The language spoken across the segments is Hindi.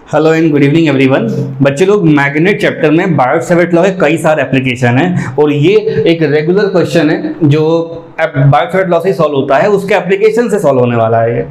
Hello and good evening everyone. बच्चे लोग मैग्नेट चैप्टर में बायो-सैवर्ट लॉ के कई सारे एप्लीकेशन हैं और ये एक रेगुलर क्वेश्चन है जो बायो-सैवर्ट लॉ से सॉल्व होता है, उसके एप्लीकेशन से सॉल्व होने वाला है। ये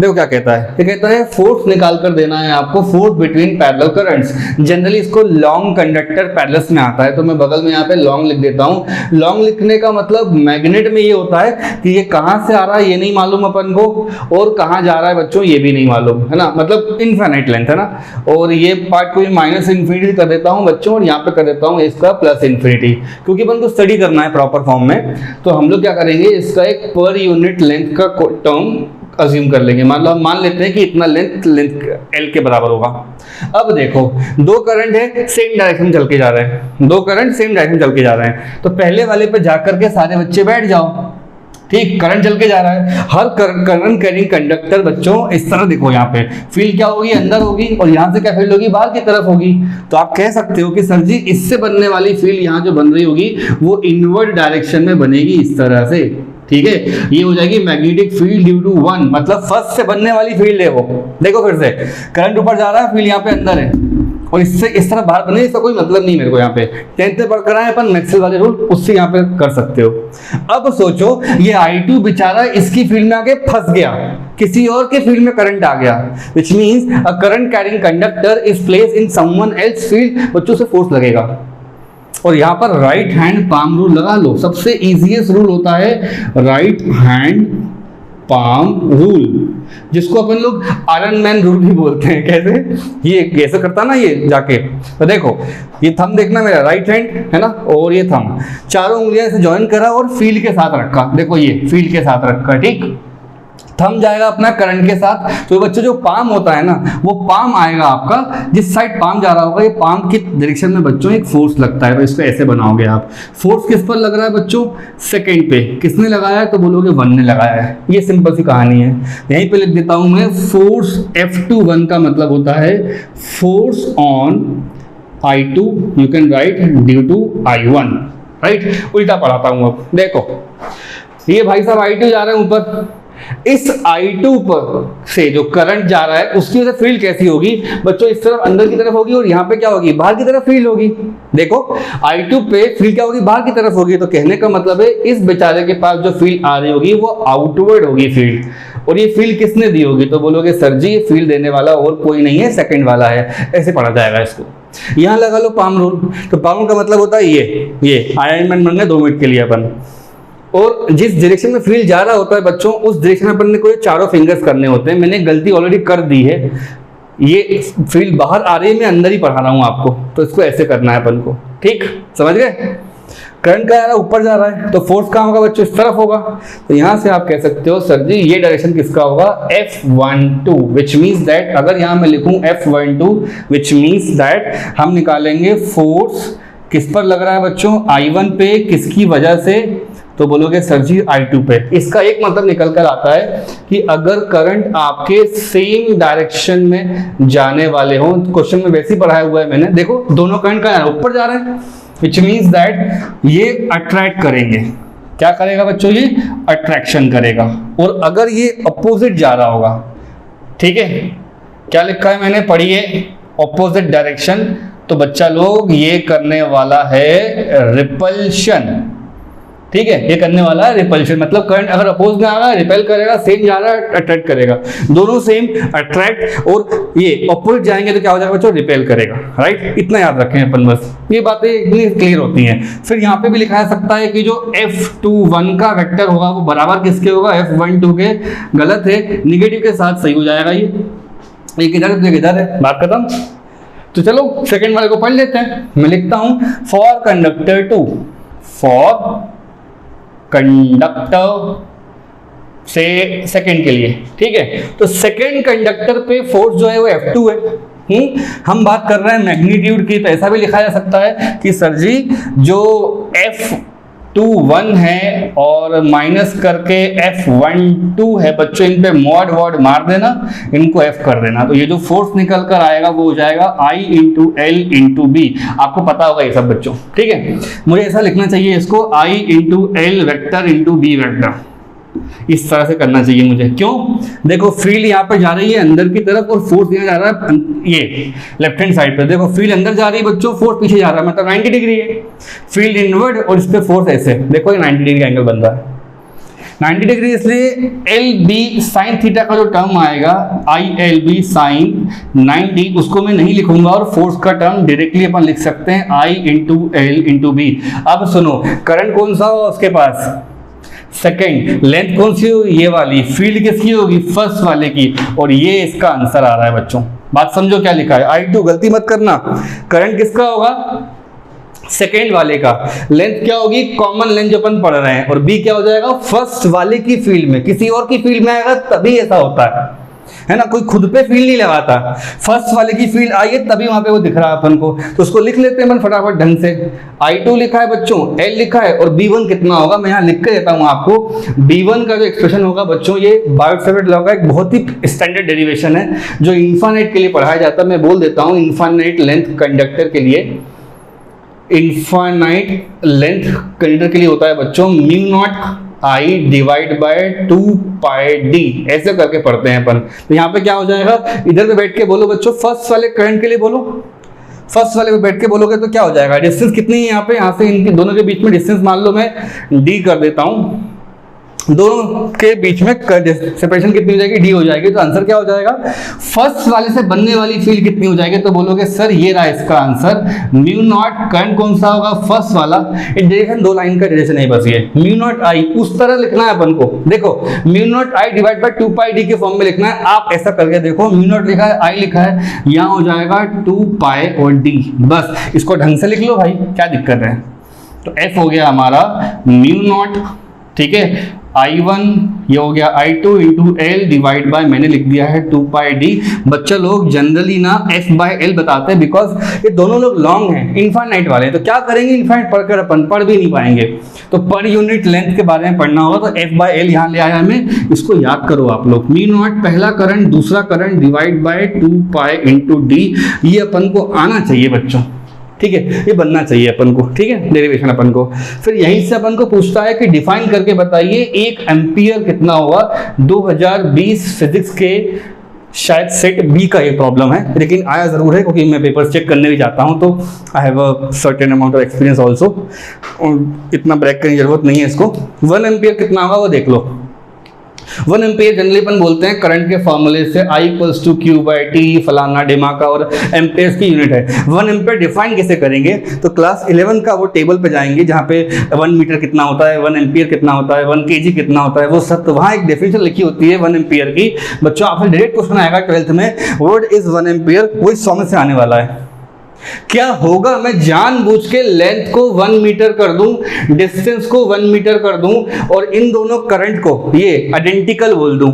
देखो क्या कहता है, ये कहता है फोर्स निकाल कर देना है आपको, force between parallel currents. Generally इसको लॉन्ग कंडक्टर पैरेलल्स में आता है, तो मैं बगल में यहाँ पे लॉन्ग लिख देता हूँ। लॉन्ग लिखने का मतलब मैग्नेट में ये होता है कि ये कहाँ से आ रहा है ये नहीं मालूम अपन को, और कहाँ जा रहा है बच्चों ये भी नहीं मालूम, है ना, मतलब इनफाइनाइट लेंथ है ना। और ये पार्ट को माइनस इन्फिनिटी कर देता हूँ बच्चों, और यहाँ पे कर देता हूँ इसका प्लस इन्फिनिटी, क्योंकि अपन को स्टडी करना है प्रॉपर फॉर्म में। तो हम लोग क्या करेंगे, इसका एक पर यूनिट लेंथ का टर्म अज्यूम कर लेंगे। मतलब मान लेते हैं कि इतना लेंथ एल के बराबर होगा। अब देखो दो करंट है, सेम डायरेक्शन चल के जा रहे हैं, दो करंट सेम डायरेक्शन चल के जा रहे हैं। तो पहले वाले पे जाकर के सारे बच्चे बैठ जाओ। ठीक, करंट चल के जा रहा है, हर करंट कैरिंग कंडक्टर बच्चों इस तरह देखो, यहाँ पे फील्ड क्या होगी, अंदर होगी, और यहाँ से क्या फील्ड होगी, बाहर की तरफ होगी। तो आप कह सकते हो कि सर जी इससे बनने वाली फील्ड यहाँ जो बन रही होगी वो इनवर्ड डायरेक्शन में बनेगी, इस तरह से। ठीक है, ये हो जाएगी magnetic field due to one, मतलब फर्स्ट से बनने वाली फील्ड है वो। देखो फिर से करंट ऊपर जा रहा है, फील्ड यहाँ पे अंदर है, और इससे इस तरह बाहर बने, इसका कोई मतलब नहीं मेरे को। यहाँ पे 10th में पढ़ कर आए अपन मैक्सवेल वाले रूल, उससे यहाँ पे कर सकते हो। अब सोचो ये I2 बेचारा इसकी फील्ड में आके फंस गया, किसी और के फील्ड में करंट आ गया, which means a current carrying conductor is placed in someone else field. बच्चों से फोर्स लगेगा, और यहाँ पर राइट हैंड पाम रूल लगा लो। सबसे इजीएस्ट रूल होता है राइट हैंड पाम रूल, जिसको अपन लोग आयरन मैन रूल भी बोलते हैं। कैसे, ये कैसे करता ना ये जाके, तो देखो ये थंब देखना मेरा, राइट हैंड है ना, और ये थंब, चारों उंगलियां से ज्वाइन करा और फील्ड के साथ रखा। देखो ये फील्ड के साथ रखा, ठीक। थंब जाएगा अपना करंट के साथ, तो बच्चों जो पाम होता है ना, वो पाम आएगा आपका, जिस साइड पाम जा रहा होगा, ये पाम की डायरेक्शन में बच्चों एक फोर्स लगता है। तो इसको ऐसे बनाओगे आप। फोर्स किस पर लग रहा है बच्चों, सेकंड पे। किसने लगाया है, तो बोलोगे वन ने लगाया है। ये सिंपल सी कहानी है, यहीं पे लिख देता हूं मैं। फोर्स F21 का मतलब होता है force on I2, you can write due to I1, right. उल्टा पढ़ाता हूं अब। देखो ये भाई साहब I2 जा रहे हैं ऊपर, इस I2 पर से जो करंट जा रहा है उसकी वजह से फील्ड कैसी होगी बच्चों, इस तरफ अंदर की तरफ होगी, और यहाँ पे क्या होगी, बाहर की तरफ फील्ड होगी। देखो I2 पे फील्ड क्या होगी, बाहर की तरफ होगी। तो कहने का मतलब है इस बेचारे के पास जो फील्ड आ रही होगी वो आउटवर्ड होगी फील्ड। और ये फील्ड किसने दी होगी, तो बोलोगे सर जी ये फील्ड देने वाला और कोई नहीं है, सेकंड वाला है। ऐसे पढ़ा जाएगा इसको। यहाँ लगा लो पाम रूल। तो पाम रूल का मतलब होता है ये अलाइनमेंट बनने 2 मिनट के लिए अपन, और जिस डायरेक्शन में फील्ड जा रहा होता है बच्चों, उस डायरेक्शन में अपन को ये चारों फिंगर्स करने होते हैं। मैंने गलती ऑलरेडी कर दी है, ये फील्ड बाहर आ रही है, मैं अंदर ही पढ़ा रहा हूँ आपको, तो इसको ऐसे करना है अपन को। ठीक, समझ गए। करंट का यार ऊपर जा रहा है, तो फोर्स कहाँ होगा बच्चों, इस तरफ होगा। तो यहाँ से आप कह सकते हो सर जी ये डायरेक्शन किसका होगा, F12, विच मीन्स दैट, अगर यहाँ मैं लिखूँ F12, विच मीन्स दैट हम निकालेंगे फोर्स किस पर लग रहा है बच्चों, I1 पे, किसकी वजह से, तो बोलोगे सर जी I2 पे। इसका एक मतलब निकल कर आता है कि अगर करंट आपके सेम डायरेक्शन में जाने वाले हों, क्वेश्चन में वैसे ही पढ़ाया हुआ है मैंने, देखो दोनों करंट का ऊपर जा रहे हैं, विच मीन्स दैट ये अट्रैक्ट करेंगे। क्या करेगा बच्चों, ये अट्रैक्शन करेगा। और अगर ये अपोजिट जा रहा होगा, ठीक है, क्या लिखा है मैंने, पढ़िए, अपोजिट डायरेक्शन, तो बच्चा लोग ये करने वाला है रिपल्शन। ठीक है, ये करने वाला है रिपल्शन, मतलब करंट अगर अपोज में आ रहा है रिपेल करेगा, सेम जा रहा है अट्रैक्ट करेगा। दोनों सेम अट्रैक्ट, और ये अपोजिट जाएंगे तो क्या हो जाएगा बच्चों, रिपेल करेगा, राइट। इतना याद रखें अपन, बस ये बातें इतनी क्लियर होती हैं। फिर यहाँ पे भी लिखा जा सकता है कि जो F21 का वेक्टर होगा वो बराबर किसके होगा, F12 के। गलत है, निगेटिव के साथ सही हो जाएगा। ये किधर है, किधर है, बात खत्म। तो चलो सेकेंड वाले को पढ़ लेते हैं। मैं लिखता हूं फॉर कंडक्टर 2, फॉर कंडक्टर से सेकंड के लिए, ठीक है। तो सेकंड कंडक्टर पे फोर्स जो है वो F2 है। हम बात कर रहे हैं मैग्नीट्यूड की, तो ऐसा भी लिखा जा सकता है कि सर जी जो F21 है और माइनस करके F12 है बच्चों, इन पे मॉड वॉड मार देना, इनको F कर देना। तो ये जो फोर्स निकल कर आएगा वो हो जाएगा I into L into B। आपको पता होगा ये सब बच्चों, ठीक है। मुझे ऐसा लिखना चाहिए इसको, I into L vector into B vector. इस तरह से करना चाहिए मुझे। क्यों? देखो फील्ड यहाँ पर जा रही है अंदर की तरफ और फोर्स यहाँ जा रहा है ये लेफ्ट हैंड साइड पे। देखो फील्ड अंदर जा रही है बच्चों, फोर्स पीछे जा रहा है, मतलब 90 डिग्री है। फील्ड इनवर्ड और इस पे फोर्स ऐसे, देखो ये 90 डिग्री का एंगल बन रहा है। 90 डिग्री, इसलिए एल बी साइन थीटा का जो टर्म आएगा आई एल बी साइन 90, उसको मैं नहीं लिखूंगा और फोर्स का टर्म डायरेक्टली अपन लिख सकते हैं आई इंटू एल इंटू बी। अब सुनो, करंट कौन सा होगा उसके पास? सेकेंड। लेंथ कौन सी होगी? ये वाली। फील्ड किसकी होगी? फर्स्ट वाले की। और ये इसका आंसर आ रहा है बच्चों। बात समझो क्या लिखा है, I2, गलती मत करना। करंट किसका होगा? सेकेंड वाले का। लेंथ क्या होगी? कॉमन लेंथ जो अपन पढ़ रहे हैं। और बी क्या हो जाएगा? फर्स्ट वाले की फील्ड में। किसी और की फील्ड में आएगा तभी ऐसा होता है ना, कोई खुद पे फील्ड नहीं लगाता। फर्स्ट वाले की फील्ड आई है तभी वहां पे वो दिख रहा है अपन को, तो उसको लिख लेते हैं अपन फटाफट ढंग से। I2 लिखा है बच्चों, L लिखा है, और B1 कितना होगा मैं यहाँ लिख के देता हूँ आपको। B1 का जो एक्सप्रेशन होगा बच्चों, ये बायोट-सैवर्ट लॉ का एक बहुत ही स्टैंडर्ड डेरिवेशन है जो इन्फाइनाइट के लिए पढ़ाया जाता है। मैं बोल देता हूँ, इन्फाइनाइट लेंथ कंडक्टर के लिए, इनफाइनाइट लेंथ कंडक्टर के लिए होता है बच्चों mu not I divide by 2 pi D, ऐसे करके पढ़ते हैं अपन। तो यहाँ पे क्या हो जाएगा, इधर पे बैठ के बोलो बच्चों, फर्स्ट वाले करंट के लिए बोलो। फर्स्ट वाले पे बैठ के बोलोगे तो क्या हो जाएगा? डिस्टेंस कितनी है यहाँ पे? यहाँ से इनके दोनों के बीच में डिस्टेंस मान लो मैं डी कर देता हूँ। दोनों के बीच में सेपरेशन कितनी हो जाएगी? डी हो जाएगी। तो आंसर क्या हो जाएगा? फर्स्ट वाले से बनने वाली फील्ड कितनी हो जाएगी? तो बोलोगे सर ये रहा इसका आंसर, म्यू नॉट। करंट कौन सा होगा? फर्स्ट वाला। डायरेक्शन दो लाइन का डायरेक्शन है बस, ये म्यू नॉट आई उस तरह लिखना है अपन को। देखो mu not I divide by 2 pi D के फॉर्म में लिखना है। आप ऐसा करके देखो, म्यू नॉट लिखा है, आई लिखा है, यहाँ हो जाएगा 2 पाई और डी। बस इसको ढंग से लिख लो भाई, क्या दिक्कत है? तो एफ हो गया हमारा म्यू नॉट, ठीक है, I1 ये हो गया I2 into L divide by मैंने लिख दिया है 2 पाई डी। बच्चा लोग जनरली ना F बाय एल बताते हैं, बिकॉज ये दोनों लोग लॉन्ग हैं, इनफाइनाइट वाले हैं। तो क्या करेंगे, इनफाइनाइट पढ़कर अपन पढ़ भी नहीं पाएंगे। तो पर यूनिट लेंथ के बारे में पढ़ना होगा तो F बाय एल यहाँ ले आया हमें, इसको याद करो आप लोग। म्यू नॉट पहला करंट, दूसरा current divide by 2 pi into D, ये अपन को आना चाहिए बच्चों, ठीक है, ये बनना चाहिए अपन को, ठीक है, डेरिवेशन अपन को। फिर यहीं से अपन को पूछता है कि डिफाइन करके बताइए 1 एम्पियर कितना होगा। 2020 फिजिक्स के शायद सेट बी का ये प्रॉब्लम है, लेकिन आया जरूर है क्योंकि मैं पेपर चेक करने भी जाता हूँ, तो I have a certain amount of experience also. इतना ब्रेक करने की जरूरत नहीं है इसको। 1 एम्पियर कितना होगा वो देख लो। 1 एम्पियर जनरली अपन बोलते हैं करंट के फॉर्मूले से, I equals to Q by T, फलाना डिमाका, और एम्पेयर्स की यूनिट है। 1 एम्पियर डिफाइन कैसे करेंगे? तो क्लास 11 का वो टेबल पे जाएंगे जहाँ पे 1 मीटर कितना होता है, 1 एम्पियर कितना होता है, 1 kg कितना होता है, वो सब। तो वहाँ एक डेफिनेशन लिखी होती है 1 एम्पियर की। बच्चों आपसे डायरेक्ट क्वेश्चन आएगा 12th में, व्हाट इज 1 एम्पियर, वो इस फॉर्मूले से आने वाला है। क्या होगा, मैं जानबूझ के लेंथ को 1 मीटर कर दूं, डिस्टेंस को 1 मीटर कर दूं, और इन दोनों करंट को ये आइडेंटिकल बोल दूं।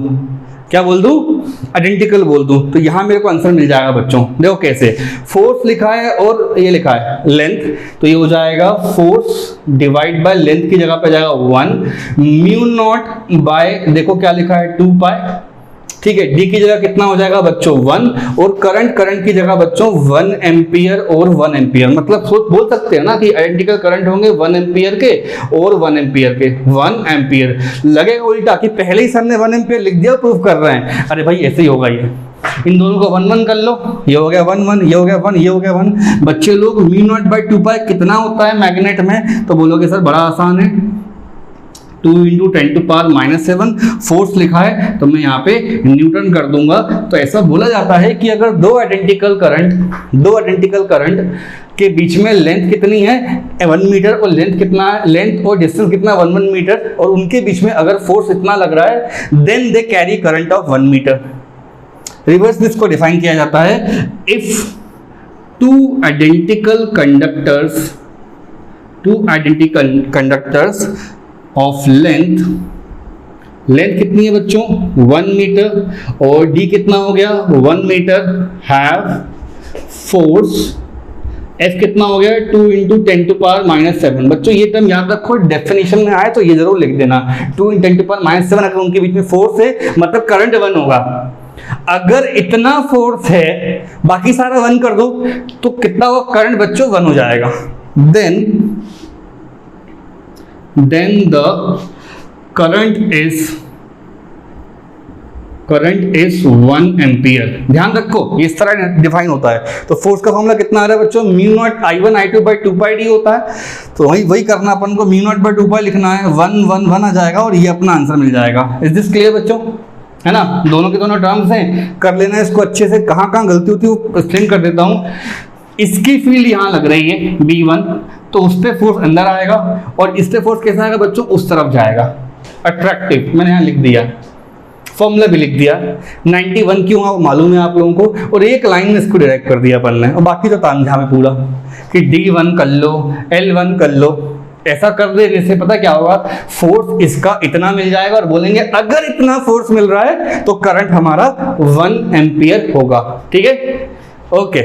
क्या बोल दूं? आइडेंटिकल बोल दूं। तो यहां मेरे को आंसर मिल जाएगा बच्चों। देखो कैसे, फोर्स लिखा है और ये लिखा है लेंथ, तो ये हो जाएगा फोर्स डिवाइड बाय लेंथ की जगह पे जाएगा 1, म्यू नॉट बाय, देखो क्या लिखा है 2 पाई, ठीक है। डी की जगह कितना हो जाएगा बच्चों 1, और करंट की जगह बच्चों 1 एम्पियर और 1 एम्पियर। मतलब सोच बोल सकते हैं ना कि आइडेंटिकल करंट होंगे 1 एम्पियर के और 1 एम्पियर के। 1 एम्पियर लगेगा उल्टा कि पहले ही सर ने 1 एम्पियर लिख दिया, प्रूफ कर रहे हैं। अरे भाई ऐसे ही होगा ये, इन दोनों को 1 1 कर लो, ये हो गया 1 1, ये हो गया 1, ये हो गया 1। बच्चे लोग म्यू नॉट बाय 2 पाई कितना होता है मैग्नेट में? तो बोलोगे सर बड़ा आसान है, 2 × 10⁻⁷ फोर्स लिखा है तो मैं यहाँ पे न्यूटन कर दूंगा। तो ऐसा बोला जाता है कि अगर दो आइडेंटिकल करंट के बीच में लेंथ कितनी है 1 मीटर, और लेंथ कितना है, लेंथ और डिस्टेंस कितना 1 1 मीटर, और उनके बीच में अगर फोर्स इतना लग रहा है, then they carry current of 1 metre. Reverse इसको डिफाइन किया जाता है, if two identical conductors of length कितनी है बच्चों 1 मीटर, और डी कितना हो गया 1 मीटर, हैव फोर्स एफ कितना हो गया 2 × 10⁻⁷। बच्चों ये टर्म याद रखो, डेफिनेशन में आए तो ये जरूर लिख देना। 2 × 10⁻⁷, अगर उनके बीच में फोर्स है मतलब करंट 1 होगा। अगर इतना फोर्स है, बाकी सारा 1 कर दो, तो कितना होगा करंट बच्चों 1 हो जाएगा। then the current is current is 1 ampere. ध्यान रखो इस तरह डिफाइन होता है। तो फोर्स का फॉर्मूला कितना आ रहा है बच्चों, mu naught I1 I2 by 2 pi D होता है। तो वही करना अपन को, म्यू नॉट बाई 2 पाई लिखना है, 1 1 1 आ जाएगा और ये अपना आंसर मिल जाएगा। इज दिस क्लियर बच्चों, है ना? दोनों के दोनों टर्म्स हैं, कर लेना इसको अच्छे से। कहाँ कहाँ गलती होती है वो एक्सप्लेन कर देता हूँ। इसकी फील्ड यहाँ लग रही है B1, तो उस पर फोर्स अंदर आएगा और इस पे फोर्स कैसा आएगा बच्चों, उस तरफ जाएगा, अट्रैक्टिव। मैंने यहाँ लिख दिया, फॉर्मूला भी लिख दिया। 91 क्यों है वो मालूम है आप लोगों को, और एक लाइन में इसको डायरेक्ट कर दिया अपन ने, और बाकी तो तामझाम है पूरा कि D1 कर लो, L1 कर लो। ऐसा कर देने से पता क्या होगा, फोर्स इसका इतना मिल जाएगा और बोलेंगे अगर इतना फोर्स मिल रहा है तो करंट हमारा 1 एम्पियर होगा। ठीक है, ओके।